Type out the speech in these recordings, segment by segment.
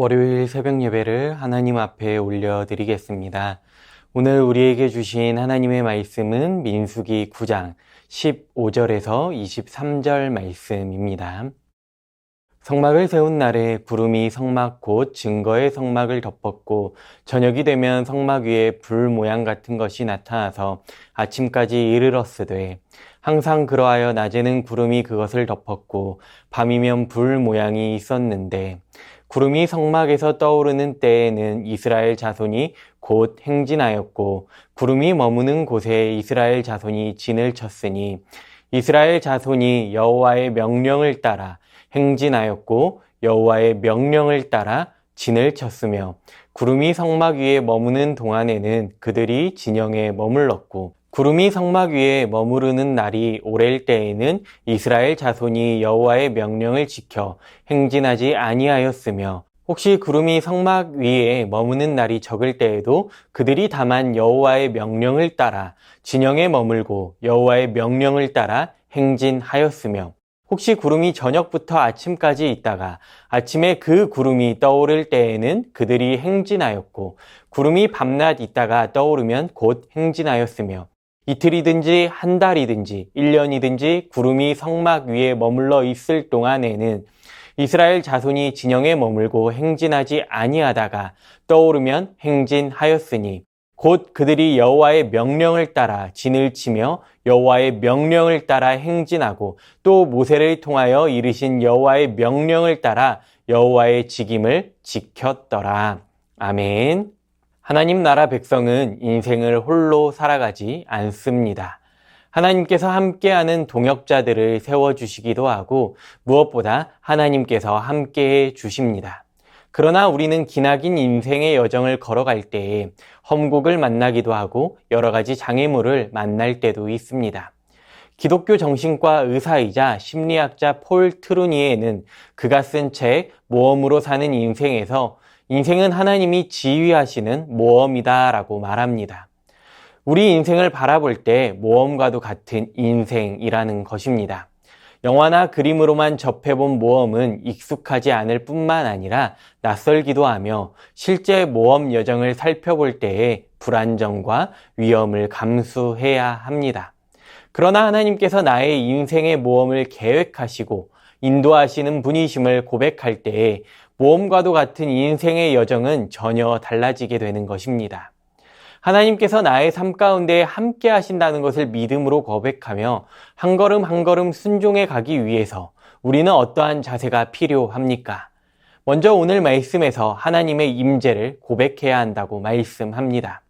월요일 새벽 예배를 하나님 앞에 올려드리겠습니다. 오늘 우리에게 주신 하나님의 말씀은 민수기 9장 15절에서 23절 말씀입니다. 성막을 세운 날에 구름이 성막 곧 증거의 성막을 덮었고 저녁이 되면 성막 위에 불 모양 같은 것이 나타나서 아침까지 이르렀으되 항상 그러하여 낮에는 구름이 그것을 덮었고 밤이면 불 모양이 있었는데 구름이 성막에서 떠오르는 때에는 이스라엘 자손이 곧 행진하였고 구름이 머무는 곳에 이스라엘 자손이 진을 쳤으니 이스라엘 자손이 여호와의 명령을 따라 행진하였고 여호와의 명령을 따라 진을 쳤으며 구름이 성막 위에 머무는 동안에는 그들이 진영에 머물렀고 구름이 성막 위에 머무르는 날이 오랠 때에는 이스라엘 자손이 여호와의 명령을 지켜 행진하지 아니하였으며 혹시 구름이 성막 위에 머무는 날이 적을 때에도 그들이 다만 여호와의 명령을 따라 진영에 머물고 여호와의 명령을 따라 행진하였으며 혹시 구름이 저녁부터 아침까지 있다가 아침에 그 구름이 떠오를 때에는 그들이 행진하였고 구름이 밤낮 있다가 떠오르면 곧 행진하였으며 이틀이든지 한 달이든지 1년이든지 구름이 성막 위에 머물러 있을 동안에는 이스라엘 자손이 진영에 머물고 행진하지 아니하다가 떠오르면 행진하였으니 곧 그들이 여호와의 명령을 따라 진을 치며 여호와의 명령을 따라 행진하고 또 모세를 통하여 이르신 여호와의 명령을 따라 여호와의 직임을 지켰더라. 아멘. 하나님 나라 백성은 인생을 홀로 살아가지 않습니다. 하나님께서 함께하는 동역자들을 세워주시기도 하고 무엇보다 하나님께서 함께해 주십니다. 그러나 우리는 기나긴 인생의 여정을 걸어갈 때에 험곡을 만나기도 하고 여러 가지 장애물을 만날 때도 있습니다. 기독교 정신과 의사이자 심리학자 폴 트루니에는 그가 쓴 책 모험으로 사는 인생에서 인생은 하나님이 지휘하시는 모험이다 라고 말합니다. 우리 인생을 바라볼 때 모험과도 같은 인생이라는 것입니다. 영화나 그림으로만 접해본 모험은 익숙하지 않을 뿐만 아니라 낯설기도 하며 실제 모험 여정을 살펴볼 때에 불안정과 위험을 감수해야 합니다. 그러나 하나님께서 나의 인생의 모험을 계획하시고 인도하시는 분이심을 고백할 때에 모험과도 같은 인생의 여정은 전혀 달라지게 되는 것입니다. 하나님께서 나의 삶 가운데 함께 하신다는 것을 믿음으로 고백하며 한 걸음 한 걸음 순종해 가기 위해서 우리는 어떠한 자세가 필요합니까? 먼저 오늘 말씀에서 하나님의 임재를 고백해야 한다고 말씀합니다.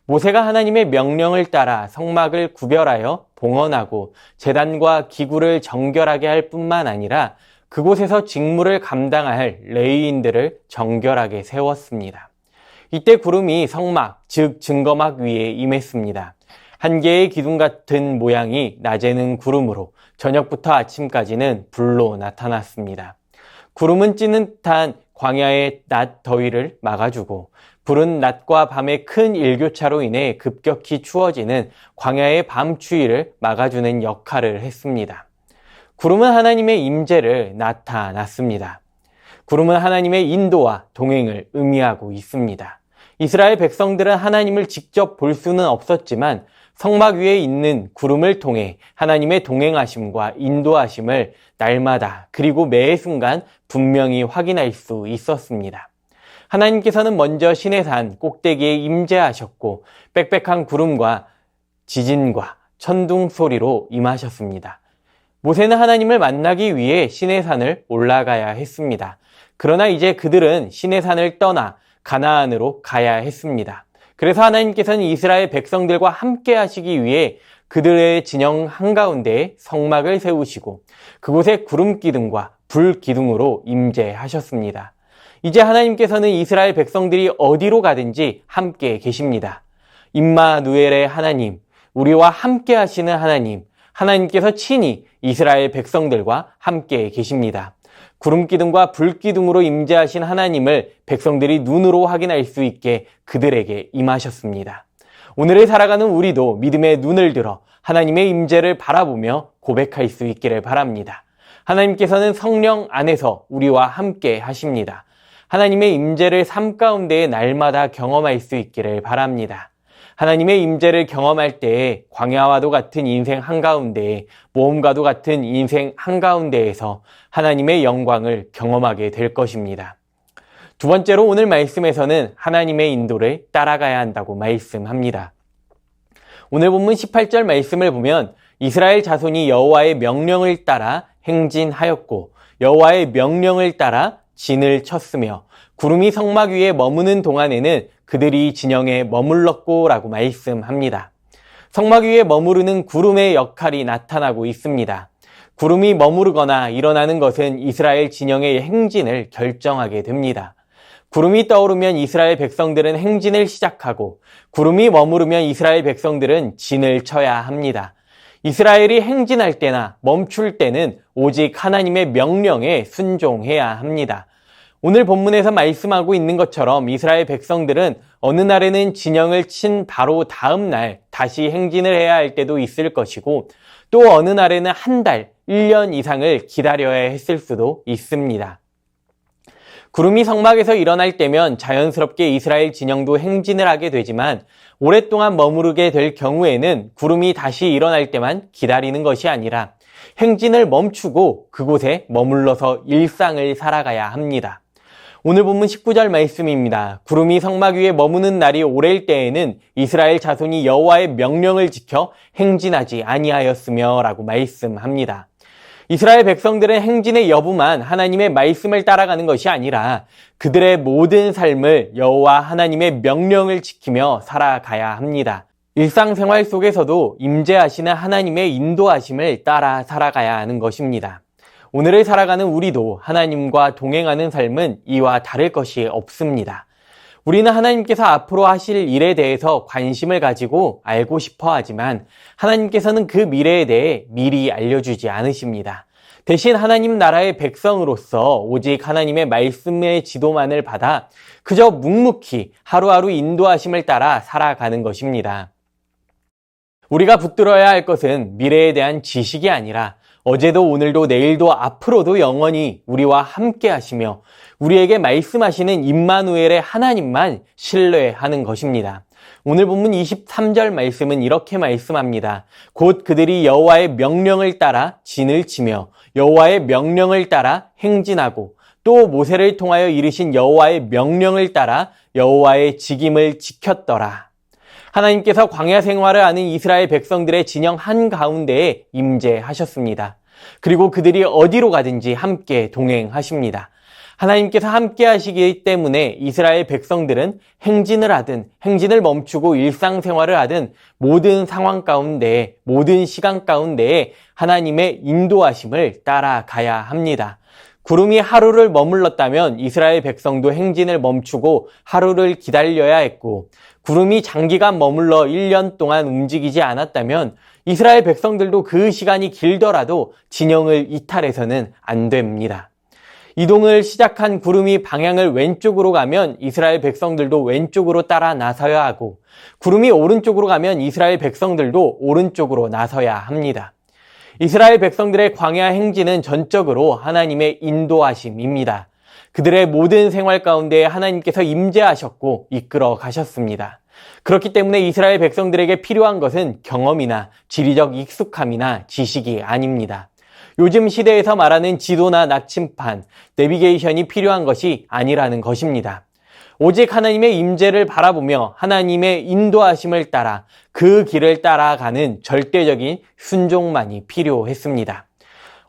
모세가 하나님의 명령을 따라 성막을 구별하여 봉헌하고 제단과 기구를 정결하게 할 뿐만 아니라 그곳에서 직무를 감당할 레위인들을 정결하게 세웠습니다. 이때 구름이 성막, 즉 증거막 위에 임했습니다. 한 개의 기둥 같은 모양이 낮에는 구름으로 저녁부터 아침까지는 불로 나타났습니다. 구름은 찌는 듯한 광야의 낮 더위를 막아주고 불은 낮과 밤의 큰 일교차로 인해 급격히 추워지는 광야의 밤 추위를 막아주는 역할을 했습니다. 구름은 하나님의 임재를 나타났습니다. 구름은 하나님의 인도와 동행을 의미하고 있습니다. 이스라엘 백성들은 하나님을 직접 볼 수는 없었지만 성막 위에 있는 구름을 통해 하나님의 동행하심과 인도하심을 날마다 그리고 매 순간 분명히 확인할 수 있었습니다. 하나님께서는 먼저 시내산 꼭대기에 임재하셨고 빽빽한 구름과 지진과 천둥 소리로 임하셨습니다. 모세는 하나님을 만나기 위해 시내산을 올라가야 했습니다. 그러나 이제 그들은 시내산을 떠나 가나안으로 가야 했습니다. 그래서 하나님께서는 이스라엘 백성들과 함께 하시기 위해 그들의 진영 한가운데에 성막을 세우시고 그곳에 구름 기둥과 불 기둥으로 임재하셨습니다. 이제 하나님께서는 이스라엘 백성들이 어디로 가든지 함께 계십니다. 임마누엘의 하나님, 우리와 함께 하시는 하나님, 하나님께서 친히 이스라엘 백성들과 함께 계십니다. 구름기둥과 불기둥으로 임재하신 하나님을 백성들이 눈으로 확인할 수 있게 그들에게 임하셨습니다. 오늘을 살아가는 우리도 믿음의 눈을 들어 하나님의 임재를 바라보며 고백할 수 있기를 바랍니다. 하나님께서는 성령 안에서 우리와 함께 하십니다. 하나님의 임재를 삶 가운데 날마다 경험할 수 있기를 바랍니다. 하나님의 임재를 경험할 때에 광야와도 같은 인생 한가운데, 모험과도 같은 인생 한가운데에서 하나님의 영광을 경험하게 될 것입니다. 두 번째로 오늘 말씀에서는 하나님의 인도를 따라가야 한다고 말씀합니다. 오늘 본문 18절 말씀을 보면 이스라엘 자손이 여호와의 명령을 따라 행진하였고 여호와의 명령을 따라 진을 쳤으며 구름이 성막 위에 머무는 동안에는 그들이 진영에 머물렀고 라고 말씀합니다. 성막 위에 머무르는 구름의 역할이 나타나고 있습니다. 구름이 머무르거나 일어나는 것은 이스라엘 진영의 행진을 결정하게 됩니다. 구름이 떠오르면 이스라엘 백성들은 행진을 시작하고 구름이 머무르면 이스라엘 백성들은 진을 쳐야 합니다. 이스라엘이 행진할 때나 멈출 때는 오직 하나님의 명령에 순종해야 합니다. 오늘 본문에서 말씀하고 있는 것처럼 이스라엘 백성들은 어느 날에는 진영을 친 바로 다음 날 다시 행진을 해야 할 때도 있을 것이고 또 어느 날에는 한 달, 1년 이상을 기다려야 했을 수도 있습니다. 구름이 성막에서 일어날 때면 자연스럽게 이스라엘 진영도 행진을 하게 되지만 오랫동안 머무르게 될 경우에는 구름이 다시 일어날 때만 기다리는 것이 아니라 행진을 멈추고 그곳에 머물러서 일상을 살아가야 합니다. 오늘 본문 19절 말씀입니다. 구름이 성막 위에 머무는 날이 오래일 때에는 이스라엘 자손이 여호와의 명령을 지켜 행진하지 아니하였으며 라고 말씀합니다. 이스라엘 백성들은 행진의 여부만 하나님의 말씀을 따라가는 것이 아니라 그들의 모든 삶을 여호와 하나님의 명령을 지키며 살아가야 합니다. 일상생활 속에서도 임재하시는 하나님의 인도하심을 따라 살아가야 하는 것입니다. 오늘을 살아가는 우리도 하나님과 동행하는 삶은 이와 다를 것이 없습니다. 우리는 하나님께서 앞으로 하실 일에 대해서 관심을 가지고 알고 싶어 하지만 하나님께서는 그 미래에 대해 미리 알려주지 않으십니다. 대신 하나님 나라의 백성으로서 오직 하나님의 말씀의 지도만을 받아 그저 묵묵히 하루하루 인도하심을 따라 살아가는 것입니다. 우리가 붙들어야 할 것은 미래에 대한 지식이 아니라 어제도 오늘도 내일도 앞으로도 영원히 우리와 함께 하시며 우리에게 말씀하시는 임마누엘의 하나님만 신뢰하는 것입니다. 오늘 본문 23절 말씀은 이렇게 말씀합니다. 곧 그들이 여호와의 명령을 따라 진을 치며 여호와의 명령을 따라 행진하고 또 모세를 통하여 이르신 여호와의 명령을 따라 여호와의 직임을 지켰더라. 하나님께서 광야 생활을 하는 이스라엘 백성들의 진영 한가운데에 임재하셨습니다. 그리고 그들이 어디로 가든지 함께 동행하십니다. 하나님께서 함께 하시기 때문에 이스라엘 백성들은 행진을 하든 행진을 멈추고 일상생활을 하든 모든 상황 가운데 모든 시간 가운데에 하나님의 인도하심을 따라가야 합니다. 구름이 하루를 머물렀다면 이스라엘 백성도 행진을 멈추고 하루를 기다려야 했고 구름이 장기간 머물러 1년 동안 움직이지 않았다면 이스라엘 백성들도 그 시간이 길더라도 진영을 이탈해서는 안 됩니다. 이동을 시작한 구름이 방향을 왼쪽으로 가면 이스라엘 백성들도 왼쪽으로 따라 나서야 하고 구름이 오른쪽으로 가면 이스라엘 백성들도 오른쪽으로 나서야 합니다. 이스라엘 백성들의 광야 행진은 전적으로 하나님의 인도하심입니다. 그들의 모든 생활 가운데 하나님께서 임재하셨고 이끌어 가셨습니다. 그렇기 때문에 이스라엘 백성들에게 필요한 것은 경험이나 지리적 익숙함이나 지식이 아닙니다. 요즘 시대에서 말하는 지도나 나침판, 내비게이션이 필요한 것이 아니라는 것입니다. 오직 하나님의 임재를 바라보며 하나님의 인도하심을 따라 그 길을 따라가는 절대적인 순종만이 필요했습니다.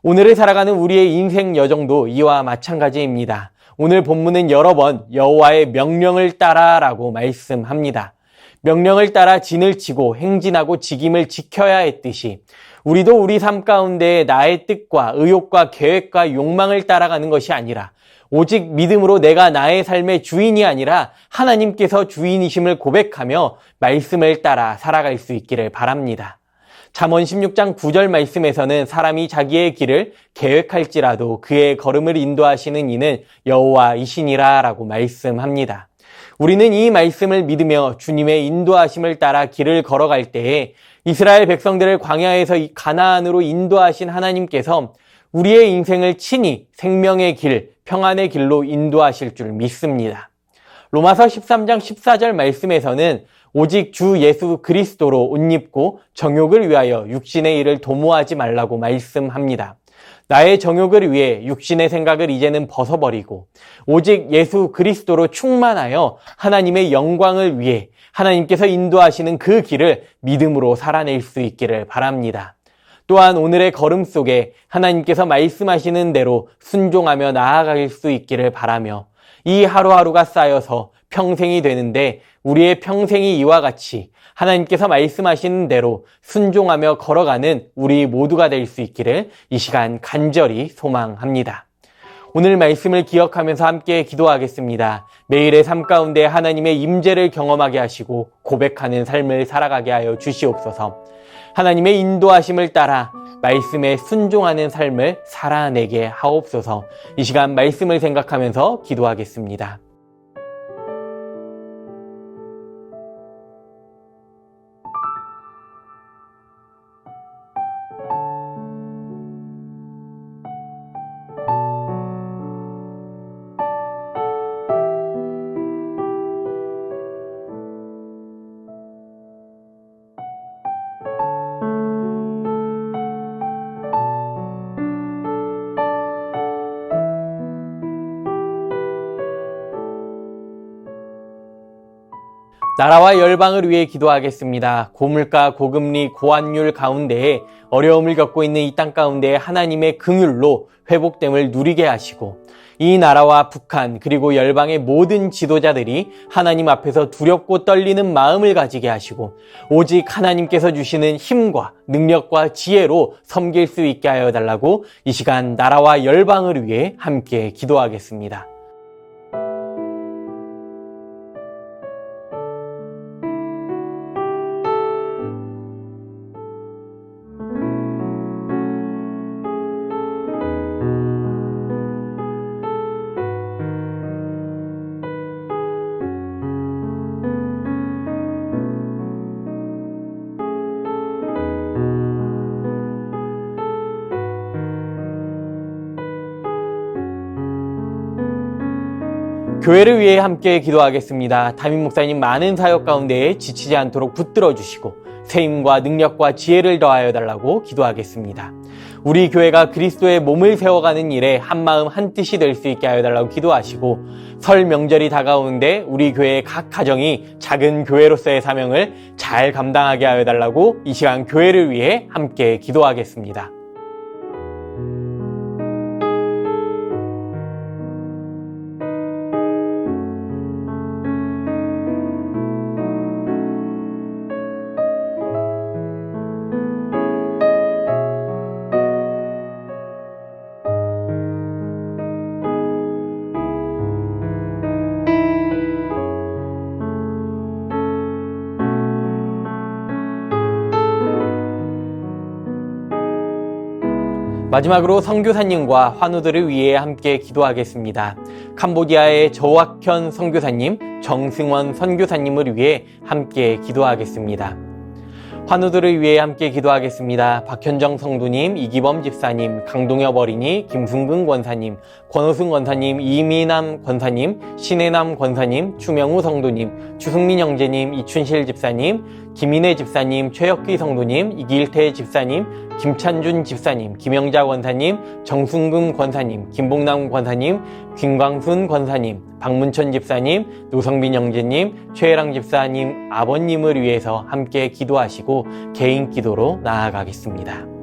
오늘을 살아가는 우리의 인생 여정도 이와 마찬가지입니다. 오늘 본문은 여러 번 여호와의 명령을 따라라고 말씀합니다. 명령을 따라 진을 치고 행진하고 직임을 지켜야 했듯이 우리도 우리 삶 가운데 나의 뜻과 의욕과 계획과 욕망을 따라가는 것이 아니라 오직 믿음으로 내가 나의 삶의 주인이 아니라 하나님께서 주인이심을 고백하며 말씀을 따라 살아갈 수 있기를 바랍니다. 잠언 16장 9절 말씀에서는 사람이 자기의 길을 계획할지라도 그의 걸음을 인도하시는 이는 여호와이시니라 라고 말씀합니다. 우리는 이 말씀을 믿으며 주님의 인도하심을 따라 길을 걸어갈 때에 이스라엘 백성들을 광야에서 이 가나안으로 인도하신 하나님께서 우리의 인생을 친히 생명의 길, 평안의 길로 인도하실 줄 믿습니다. 로마서 13장 14절 말씀에서는 오직 주 예수 그리스도로 옷 입고 정욕을 위하여 육신의 일을 도모하지 말라고 말씀합니다. 나의 정욕을 위해 육신의 생각을 이제는 벗어버리고 오직 예수 그리스도로 충만하여 하나님의 영광을 위해 하나님께서 인도하시는 그 길을 믿음으로 살아낼 수 있기를 바랍니다. 또한 오늘의 걸음 속에 하나님께서 말씀하시는 대로 순종하며 나아갈 수 있기를 바라며 이 하루하루가 쌓여서 평생이 되는데 우리의 평생이 이와 같이 하나님께서 말씀하시는 대로 순종하며 걸어가는 우리 모두가 될 수 있기를 이 시간 간절히 소망합니다. 오늘 말씀을 기억하면서 함께 기도하겠습니다. 매일의 삶 가운데 하나님의 임재를 경험하게 하시고 고백하는 삶을 살아가게 하여 주시옵소서. 하나님의 인도하심을 따라 말씀에 순종하는 삶을 살아내게 하옵소서. 이 시간 말씀을 생각하면서 기도하겠습니다. 나라와 열방을 위해 기도하겠습니다. 고물가, 고금리, 고환율 가운데에 어려움을 겪고 있는 이 땅 가운데 하나님의 긍휼로 회복됨을 누리게 하시고 이 나라와 북한 그리고 열방의 모든 지도자들이 하나님 앞에서 두렵고 떨리는 마음을 가지게 하시고 오직 하나님께서 주시는 힘과 능력과 지혜로 섬길 수 있게 하여 달라고 이 시간 나라와 열방을 위해 함께 기도하겠습니다. 교회를 위해 함께 기도하겠습니다. 담임 목사님 많은 사역 가운데 지치지 않도록 붙들어 주시고 새 힘과 능력과 지혜를 더하여 달라고 기도하겠습니다. 우리 교회가 그리스도의 몸을 세워가는 일에 한마음 한뜻이 될 수 있게 하여 달라고 기도하시고 설 명절이 다가오는데 우리 교회의 각 가정이 작은 교회로서의 사명을 잘 감당하게 하여 달라고 이 시간 교회를 위해 함께 기도하겠습니다. 마지막으로 선교사님과 환우들을 위해 함께 기도하겠습니다. 캄보디아의 저왁현 선교사님, 정승원 선교사님을 위해 함께 기도하겠습니다. 환우들을 위해 함께 기도하겠습니다. 박현정 성도님, 이기범 집사님, 강동엽 어린이, 김승근 권사님, 권호승 권사님, 이미남 권사님, 신혜남 권사님, 추명우 성도님, 주승민 형제님, 이춘실 집사님, 김인혜 집사님, 최혁기 성도님, 이길태 집사님, 김찬준 집사님, 김영자 권사님, 정순금 권사님, 김봉남 권사님, 김광순 권사님, 박문천 집사님, 노성빈 형제님, 최혜랑 집사님, 아버님을 위해서 함께 기도하시고 개인 기도로 나아가겠습니다.